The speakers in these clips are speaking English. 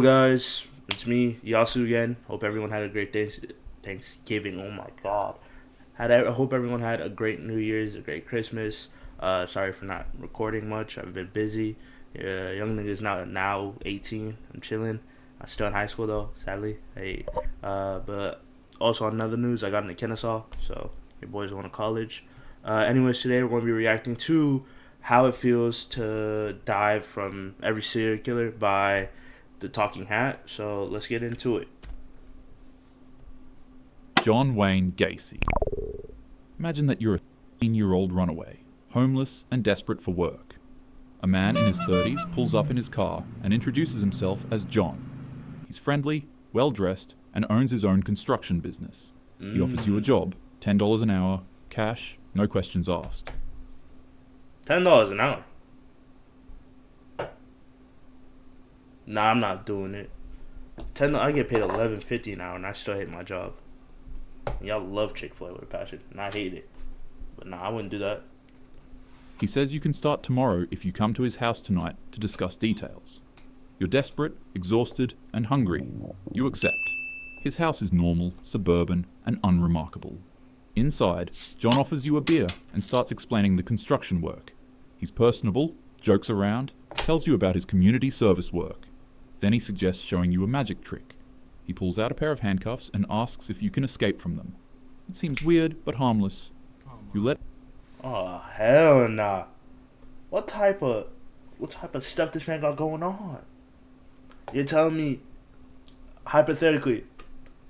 guys? It's me, Yasu again. Hope everyone had a great day. Thanksgiving. Oh my God. I hope everyone had a great New Year's, a great Christmas. Sorry for not recording much. I've been busy. Young nigga's now 18. I'm chilling. I'm still in high school though, sadly. But also on other news, I got into Kennesaw, so your boy's going to college. Anyways, today we're going to be reacting to how it feels to die from every serial killer by the Talking Hat. So let's get into it. John Wayne Gacy. Imagine that you're a 16-year-old runaway, homeless and desperate for work. A man in his 30s pulls up in his car and introduces himself as John. He's friendly, well-dressed, and owns his own construction business. He offers you a job, $10 an hour, cash, no questions asked. $10 an hour? Nah, I'm not doing it. I get paid $11.50 an hour and I still hate my job. Y'all love Chick-fil-A with a passion, and I hate it. But nah, I wouldn't do that. He says you can start tomorrow if you come to his house tonight to discuss details. You're desperate, exhausted, and hungry. You accept. His house is normal, suburban, and unremarkable. Inside, John offers you a beer and starts explaining the construction work. He's personable, jokes around, tells you about his community service work. Then he suggests showing you a magic trick. He pulls out a pair of handcuffs and asks if you can escape from them. It seems weird, but harmless. You let... Oh, hell nah. What type of stuff this man got going on? You're telling me, hypothetically,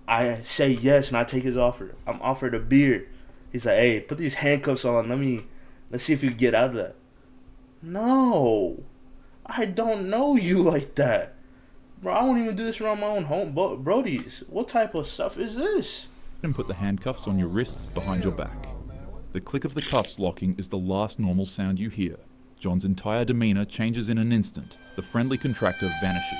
I say yes and I take his offer. I'm offered a beer. He's like, hey, put these handcuffs on. Let's see if you can get out of that. No. I don't know you like that. Bro, I won't even do this around my own home brodies. What type of stuff is this? And put the handcuffs on your wrists behind your back. The click of the cuffs locking is the last normal sound you hear. John's entire demeanor changes in an instant. The friendly contractor vanishes.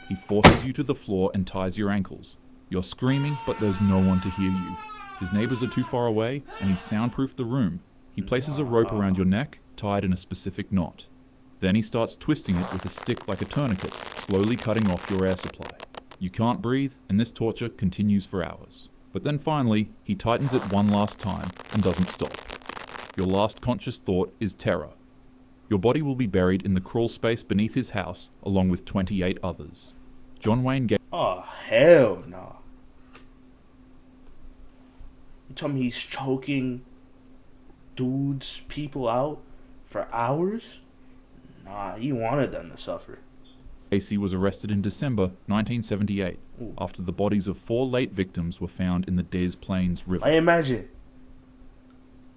He forces you to the floor and ties your ankles. You're screaming, but there's no one to hear you. His neighbors are too far away, and he's soundproofed the room. He places a rope around your neck, tied in a specific knot. Then he starts twisting it with a stick like a tourniquet, slowly cutting off your air supply. You can't breathe, and this torture continues for hours. But then finally, he tightens it one last time and doesn't stop. Your last conscious thought is terror. Your body will be buried in the crawl space beneath his house, along with 28 others. John Wayne Gacy. Oh, hell nah. You tell me he's choking people out for hours? Nah, he wanted them to suffer. Gacy was arrested in December 1978 after the bodies of 4 late victims were found in the Des Plaines River. I imagine.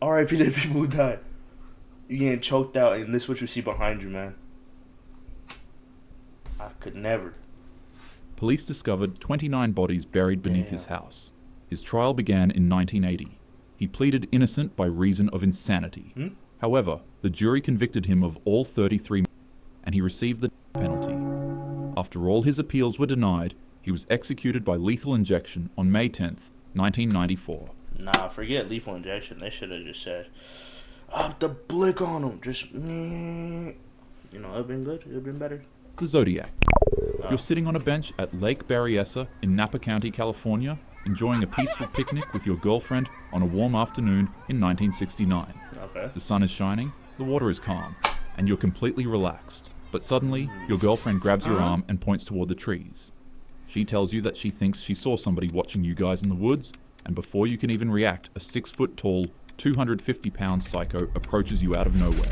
R.I.P. to the people who died. You getting choked out and this is what you see behind you, man. I could never. Police discovered 29 bodies buried beneath his house. His trial began in 1980. He pleaded innocent by reason of insanity. However, the jury convicted him of all 33 and he received the penalty. After all his appeals were denied, he was executed by lethal injection on May 10th, 1994. Nah, forget lethal injection. They should have just said, up the blick on him. Just, it would have been good. It would have been better. The Zodiac. You're sitting on a bench at Lake Berryessa in Napa County, California, enjoying a peaceful picnic with your girlfriend on a warm afternoon in 1969. Okay. The sun is shining, the water is calm, and you're completely relaxed. But suddenly, your girlfriend grabs your arm and points toward the trees. She tells you that she thinks she saw somebody watching you guys in the woods, and before you can even react, a 6-foot-tall, 250-pound psycho approaches you out of nowhere.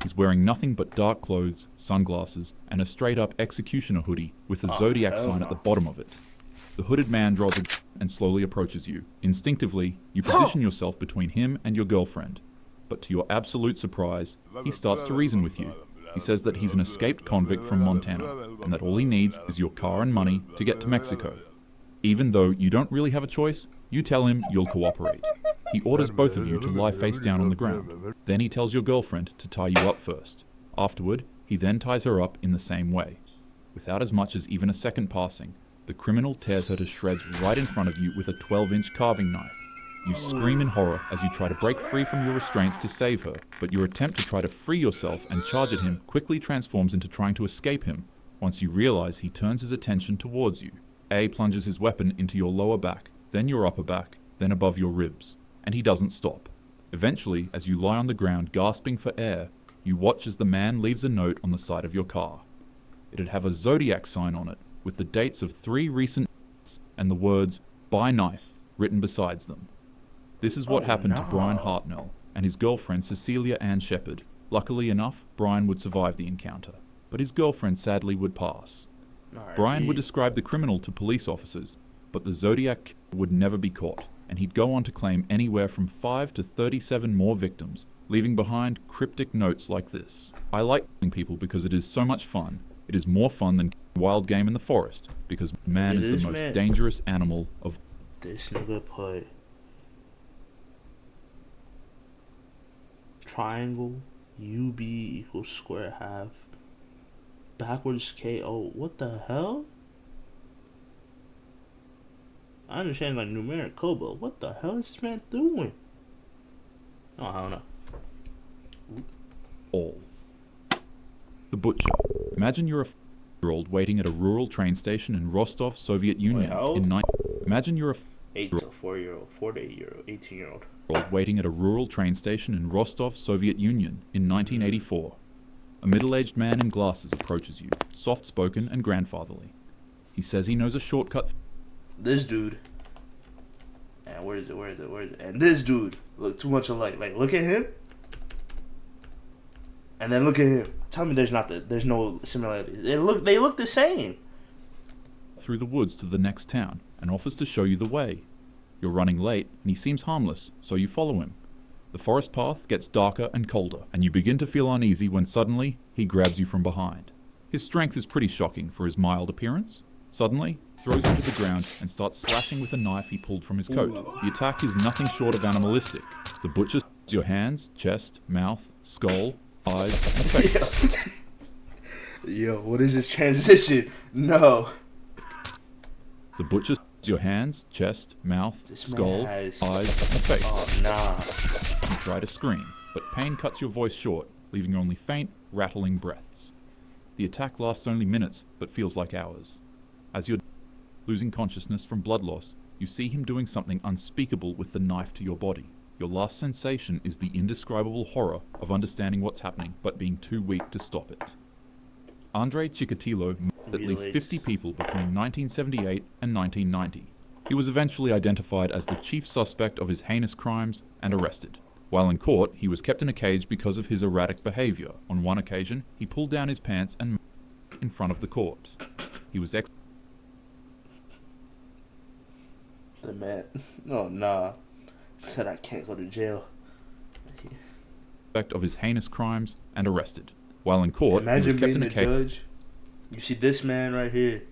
He's wearing nothing but dark clothes, sunglasses, and a straight-up executioner hoodie with a Zodiac sign at the bottom of it. The hooded man draws a gun and slowly approaches you. Instinctively, you position yourself between him and your girlfriend. But to your absolute surprise, he starts to reason with you. He says that he's an escaped convict from Montana, and that all he needs is your car and money to get to Mexico. Even though you don't really have a choice, you tell him you'll cooperate. He orders both of you to lie face down on the ground. Then he tells your girlfriend to tie you up first. Afterward, he then ties her up in the same way. Without as much as even a second passing, the criminal tears her to shreds right in front of you with a 12-inch carving knife. You scream in horror as you try to break free from your restraints to save her, but your attempt to try to free yourself and charge at him quickly transforms into trying to escape him, Once you realize, he turns his attention towards you. A plunges his weapon into your lower back, then your upper back, then above your ribs, and he doesn't stop. Eventually, as you lie on the ground gasping for air, you watch as the man leaves a note on the side of your car. It'd have a zodiac sign on it, with the dates of 3 recent and the words, "Buy knife," written besides them. This is what happened to Brian Hartnell and his girlfriend Cecilia Ann Shepard. Luckily enough, Brian would survive the encounter, but his girlfriend sadly would pass. Brian would describe the criminal to police officers, but the Zodiac would never be caught, and he'd go on to claim anywhere from 5 to 37 more victims, leaving behind cryptic notes like this. I like killing people because it is so much fun. It is more fun than wild game in the forest, because man is the most dangerous animal of... This nigga put triangle UB equals square half backwards KO. What the hell? I understand like numeric code, but what the hell is this man doing? Oh, I don't know. All. The Butcher. Imagine you're a 4-year-old waiting at a rural train station in Rostov, Soviet Union. Imagine you're a 8 to 4-year-old, 4 to 8-year-old, 18-year-old. Waiting at a rural train station in Rostov, Soviet Union in 1984. A middle-aged man in glasses approaches you, soft-spoken and grandfatherly. He says he knows a shortcut. This dude. And where is it? And this dude look too much alike. Like, look at him. And then look at him. Tell me there's no similarities. They look the same. Through the woods to the next town and offers to show you the way. You're running late and he seems harmless, so you follow him. The forest path gets darker and colder, and you begin to feel uneasy when suddenly he grabs you from behind. His strength is pretty shocking for his mild appearance. Suddenly, throws you to the ground and starts slashing with a knife he pulled from his coat. The attack is nothing short of animalistic. The butcher your hands, chest, mouth, skull, eyes, and face. Yo, what is this transition? No. The butcher your hands, chest, mouth, skull, eyes, and face. Oh, nah. You try to scream, but pain cuts your voice short, leaving only faint, rattling breaths. The attack lasts only minutes, but feels like hours. As you're losing consciousness from blood loss, you see him doing something unspeakable with the knife to your body. Your last sensation is the indescribable horror of understanding what's happening, but being too weak to stop it. Andrei Chikatilo murdered at least 50 people between 1978 and 1990. He was eventually identified as the chief suspect of his heinous crimes and arrested. While in court, he was kept in a cage because of his erratic behavior. On one occasion, he pulled down his pants and in front of the court. He was The man. Oh, nah. Said I can't go to jail. Of his heinous crimes and arrested. While in court, imagine he was kept being in a the cage. judge. You see this man right here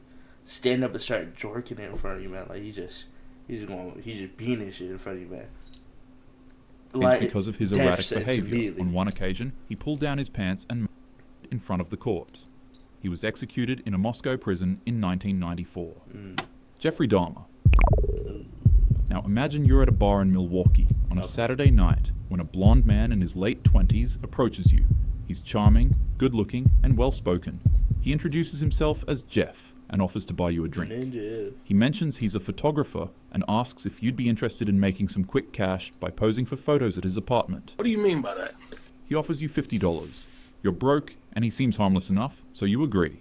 stand up and start jorking it in front of you, man. Like he's just beating this shit in front of you, man. Like, because of his erratic behavior. On one occasion, he pulled down his pants and in front of the court. He was executed in a Moscow prison in 1994. Jeffrey Dahmer. Now imagine you're at a bar in Milwaukee on a Saturday night when a blonde man in his late 20s approaches you. He's charming, good-looking, and well-spoken. He introduces himself as Jeff and offers to buy you a drink. He mentions he's a photographer and asks if you'd be interested in making some quick cash by posing for photos at his apartment. What do you mean by that? He offers you $50. You're broke, and he seems harmless enough, so you agree.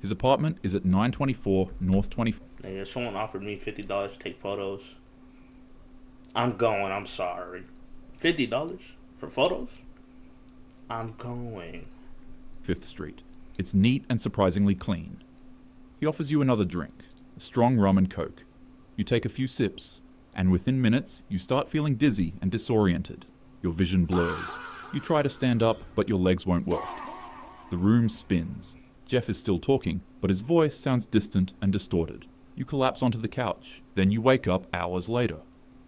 His apartment is at 924 North 24th. Hey, if someone offered me $50 to take photos, I'm going. I'm sorry. $50 for photos? I'm going. 5th Street. It's neat and surprisingly clean. He offers you another drink, a strong rum and coke. You take a few sips, and within minutes, you start feeling dizzy and disoriented. Your vision blurs. You try to stand up, but your legs won't work. The room spins. Jeff is still talking, but his voice sounds distant and distorted. You collapse onto the couch. Then you wake up hours later.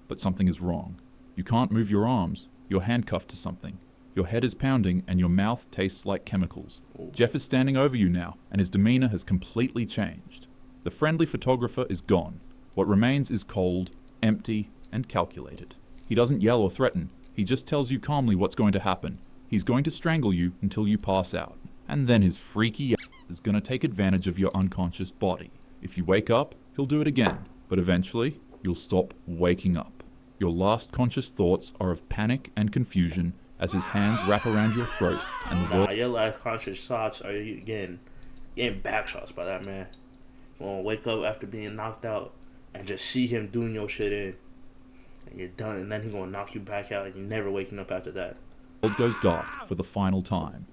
But something is wrong. You can't move your arms. You're handcuffed to something. Your head is pounding and your mouth tastes like chemicals. Jeff is standing over you now, and his demeanor has completely changed. The friendly photographer is gone. What remains is cold, empty, and calculated. He doesn't yell or threaten. He just tells you calmly what's going to happen. He's going to strangle you until you pass out. And then his freaky is going to take advantage of your unconscious body. If you wake up, he'll do it again, but eventually, you'll stop waking up. Your last conscious thoughts are of panic and confusion as his hands wrap around your throat and the world. Your last conscious thoughts are you getting backshots by that man. You gonna wake up after being knocked out and just see him doing your shit in, and you're done, and then he's gonna knock you back out, and you're never waking up after that. The world goes dark for the final time.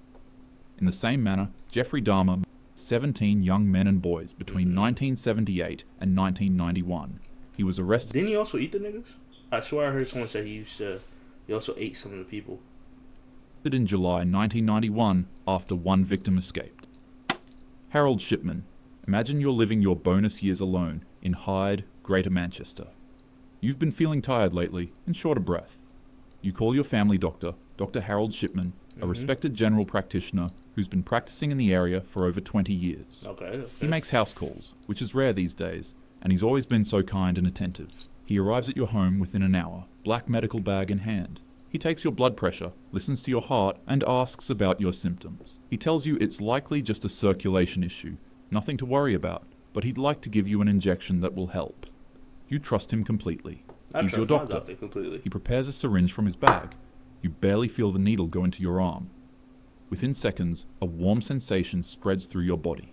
In the same manner, Jeffrey Dahmer murdered 17 young men and boys between 1978 and 1991. He was arrested. Didn't he also eat the niggas? I swear I heard someone say he also ate some of the people. In July 1991 after one victim escaped. Harold Shipman. Imagine you're living your bonus years alone in Hyde, Greater Manchester. You've been feeling tired lately and short of breath. You call your family doctor, Dr. Harold Shipman, a respected general practitioner who's been practicing in the area for over 20 years. Okay. He makes house calls, which is rare these days, and he's always been so kind and attentive. He arrives at your home within an hour, black medical bag in hand. He takes your blood pressure, listens to your heart, and asks about your symptoms. He tells you it's likely just a circulation issue, nothing to worry about, but he'd like to give you an injection that will help. You trust him completely. He's your doctor. Completely. He prepares a syringe from his bag. You barely feel the needle go into your arm. Within seconds, a warm sensation spreads through your body.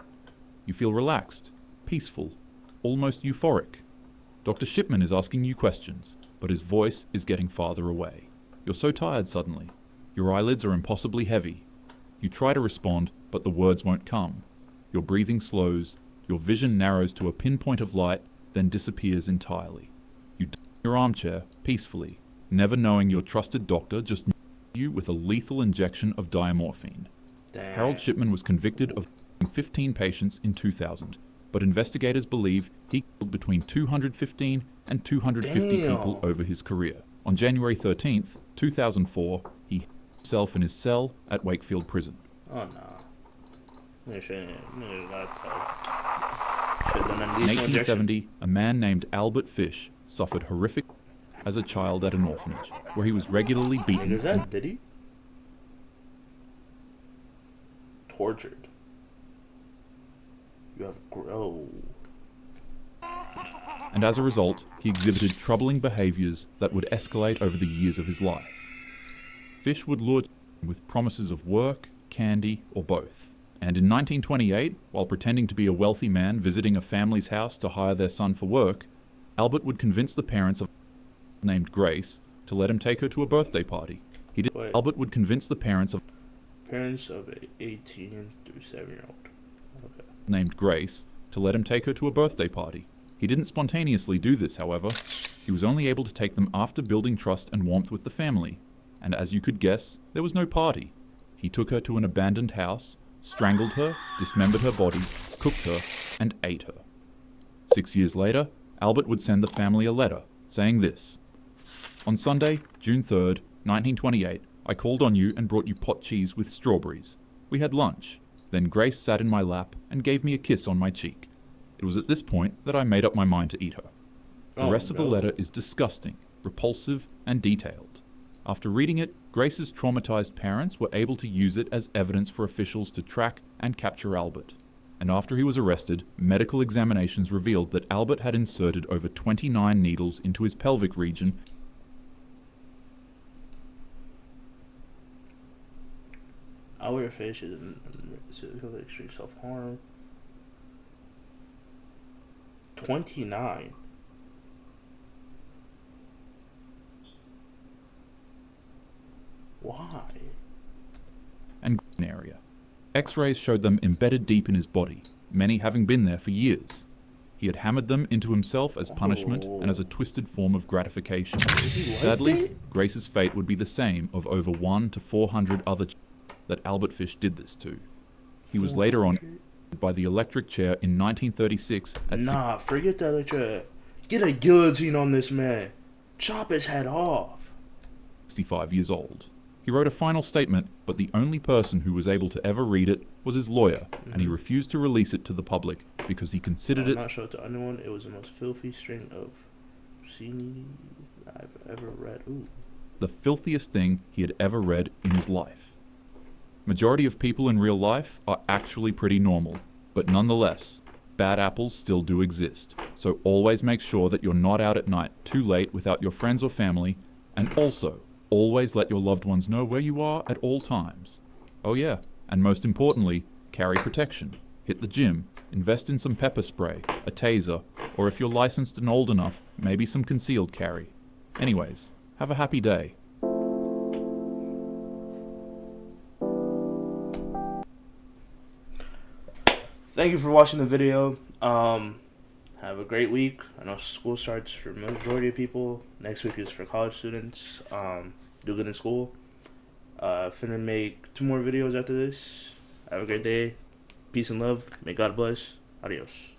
You feel relaxed, peaceful, almost euphoric. Dr. Shipman is asking you questions, but his voice is getting farther away. You're so tired suddenly. Your eyelids are impossibly heavy. You try to respond, but the words won't come. Your breathing slows, your vision narrows to a pinpoint of light, then disappears entirely. You die in your armchair, peacefully, never knowing your trusted doctor just you with a lethal injection of diamorphine. Damn. Harold Shipman was convicted of 15 patients in 2000, but investigators believe he killed between 215 and 250 people over his career. On January 13th, 2004, he hid himself in his cell at Wakefield Prison. Oh no. In 1870, a man named Albert Fish suffered horrific as a child at an orphanage, where he was regularly beaten. Is that did he? Tortured. You have And as a result, he exhibited troubling behaviors that would escalate over the years of his life. Fish would lure with promises of work, candy, or both. And in 1928, while pretending to be a wealthy man visiting a family's house to hire their son for work, Albert would convince the parents of named Grace to let him take her to a birthday party. Albert would convince the parents of a 18 through 7-year-old. Okay. Named Grace to let him take her to a birthday party. He didn't spontaneously do this, however. He was only able to take them after building trust and warmth with the family. And as you could guess, there was no party. He took her to an abandoned house, strangled her, dismembered her body, cooked her, and ate her. 6 years later, Albert would send the family a letter saying this: "On Sunday, June 3rd, 1928, I called on you and brought you pot cheese with strawberries. We had lunch. Then Grace sat in my lap and gave me a kiss on my cheek. It was at this point that I made up my mind to eat her." The rest of the letter is disgusting, repulsive, and detailed. After reading it, Grace's traumatized parents were able to use it as evidence for officials to track and capture Albert. And after he was arrested, medical examinations revealed that Albert had inserted over 29 needles into his pelvic region. Our fish is extreme self-harm. 29. Why? And area. X-rays showed them embedded deep in his body, many having been there for years. He had hammered them into himself as punishment and as a twisted form of gratification. Sadly, Grace's fate would be the same of over 100 to 400 other that Albert Fish did this to. He was later on by the electric chair in 1936 at forget the electric. Get a guillotine on this man. Chop his head off. 65 years old. He wrote a final statement, but the only person who was able to ever read it was his lawyer, and he refused to release it to the public because he considered it. I'm not sure to anyone. It was the most filthy string of CD I've ever read. Ooh. The filthiest thing he had ever read in his life. Majority of people in real life are actually pretty normal, but nonetheless, bad apples still do exist. So always make sure that you're not out at night too late without your friends or family, and also, always let your loved ones know where you are at all times. Oh yeah, and most importantly, carry protection. Hit the gym, invest in some pepper spray, a taser, or if you're licensed and old enough, maybe some concealed carry. Anyways, have a happy day. Thank you for watching the video. Have a great week. I know school starts for majority of people. Next week is for college students. Do good in school. Finna make 2 more videos after this. Have a great day. Peace and love. May God bless. Adios.